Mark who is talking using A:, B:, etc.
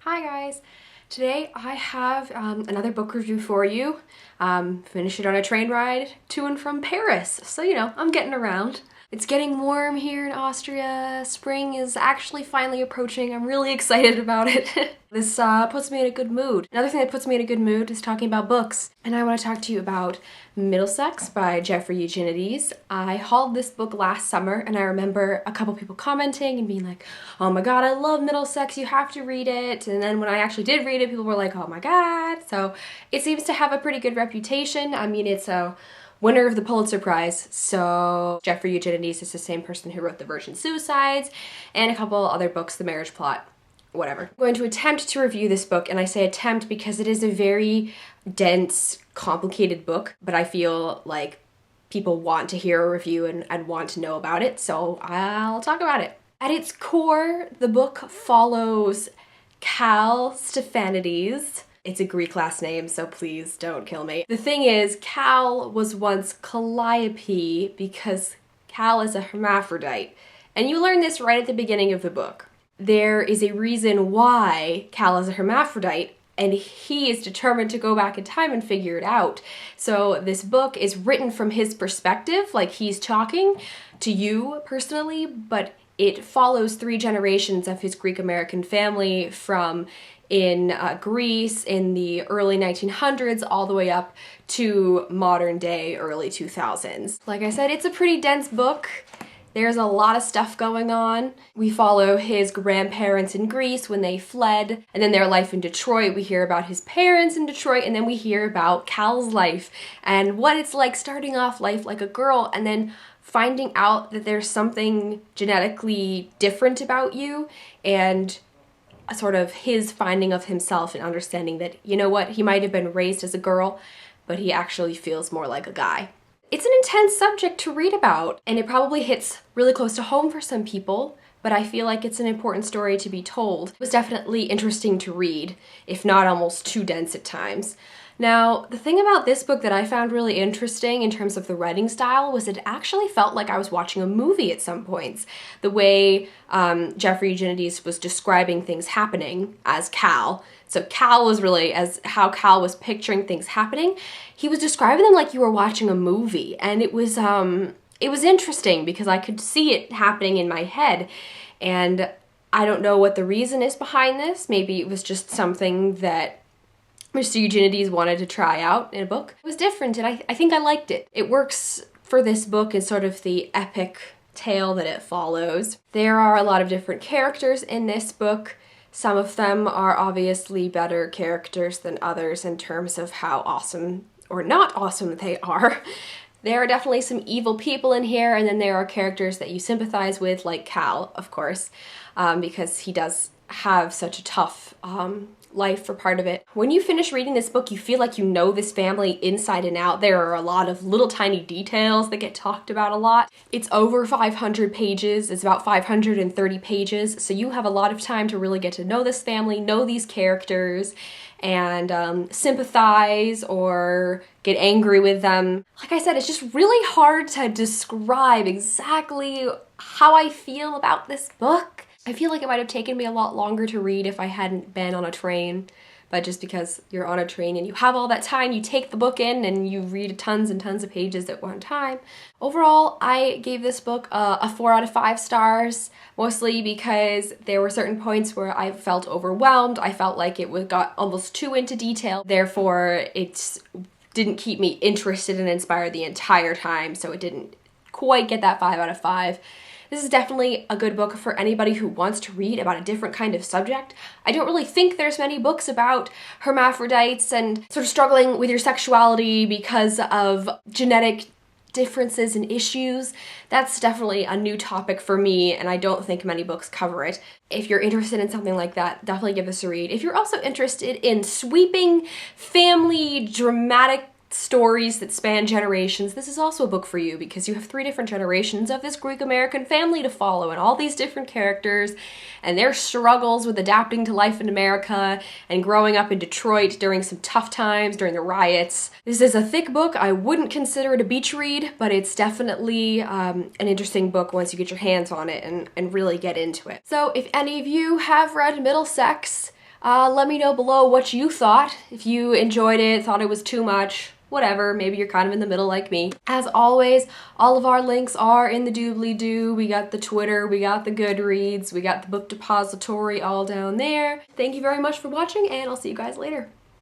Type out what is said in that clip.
A: Hi guys! Today I have another book review for you. Finished it on a train ride to and from Paris, so you know, I'm getting around. It's getting warm here in Austria. Spring is actually finally approaching. I'm really excited about it. This puts me in a good mood. Another thing that puts me in a good mood is talking about books. And I want to talk to you about Middlesex by Jeffrey Eugenides. I hauled this book last summer and I remember a couple people commenting and being like, oh my god, I love Middlesex, you have to read it. And then when I actually did read it, people were like, oh my god. So it seems to have a pretty good reputation. I mean, it's a winner of the Pulitzer Prize. So Jeffrey Eugenides is the same person who wrote The Virgin Suicides and a couple other books, The Marriage Plot, whatever. I'm going to attempt to review this book, and I say attempt because it is a very dense, complicated book, but I feel like people want to hear a review and want to know about it, so I'll talk about it. At its core, the book follows Cal Stephanides. It's a Greek last name, so please don't kill me. The thing is, Cal was once Calliope because Cal is a hermaphrodite. And you learn this right at the beginning of the book. There is a reason why Cal is a hermaphrodite, and he is determined to go back in time and figure it out. So this book is written from his perspective, like he's talking to you personally, but it follows 3 generations of his Greek-American family from in Greece in the early 1900s all the way up to modern day early 2000s. Like I said, it's a pretty dense book. There's a lot of stuff going on. We follow his grandparents in Greece when they fled, and then their life in Detroit. We hear about his parents in Detroit, and then we hear about Cal's life and what it's like starting off life like a girl and then finding out that there's something genetically different about you, and sort of his finding of himself and understanding that, you know what, he might have been raised as a girl, but he actually feels more like a guy. It's an intense subject to read about, and it probably hits really close to home for some people, but I feel like it's an important story to be told. It was definitely interesting to read, if not almost too dense at times. Now, the thing about this book that I found really interesting in terms of the writing style was it actually felt like I was watching a movie at some points. The way Jeffrey Eugenides was describing things happening as Cal. So Cal was really, as how Cal was picturing things happening, he was describing them like you were watching a movie. And it was interesting because I could see it happening in my head. And I don't know what the reason is behind this. Maybe it was just something that Mr. Eugenides wanted to try out in a book. It was different, and I think I liked it. It works for this book in sort of the epic tale that it follows. There are a lot of different characters in this book. Some of them are obviously better characters than others in terms of how awesome or not awesome they are. There are definitely some evil people in here, and then there are characters that you sympathize with, like Cal, of course, because he does have such a tough life for part of it. When you finish reading this book, you feel like you know this family inside and out. There are a lot of little tiny details that get talked about a lot. It's over 500 pages. It's about 530 pages, so you have a lot of time to really get to know this family, know these characters, and sympathize or get angry with them. Like I said, it's just really hard to describe exactly how I feel about this book. I feel like it might have taken me a lot longer to read if I hadn't been on a train, but just because you're on a train and you have all that time, you take the book in and you read tons and tons of pages at one time. Overall, I gave this book a 4 out of 5 stars, mostly because there were certain points where I felt overwhelmed. I felt like it got almost too into detail, therefore it didn't keep me interested and inspired the entire time, so it didn't quite get that 5 out of 5. This is definitely a good book for anybody who wants to read about a different kind of subject. I don't really think there's many books about hermaphrodites and sort of struggling with your sexuality because of genetic differences and issues. That's definitely a new topic for me, and I don't think many books cover it. If you're interested in something like that, definitely give this a read. If you're also interested in sweeping, family, dramatic stories that span generations, this is also a book for you because you have 3 different generations of this Greek-American family to follow and all these different characters and their struggles with adapting to life in America and growing up in Detroit during some tough times during the riots. This is a thick book. I wouldn't consider it a beach read, but it's definitely an interesting book once you get your hands on it and really get into it. So if any of you have read Middlesex, Let me know below what you thought. If you enjoyed it, thought it was too much, whatever, maybe you're kind of in the middle like me. As always, all of our links are in the doobly-doo. We got the Twitter, we got the Goodreads, we got the book depository all down there. Thank you very much for watching, and I'll see you guys later.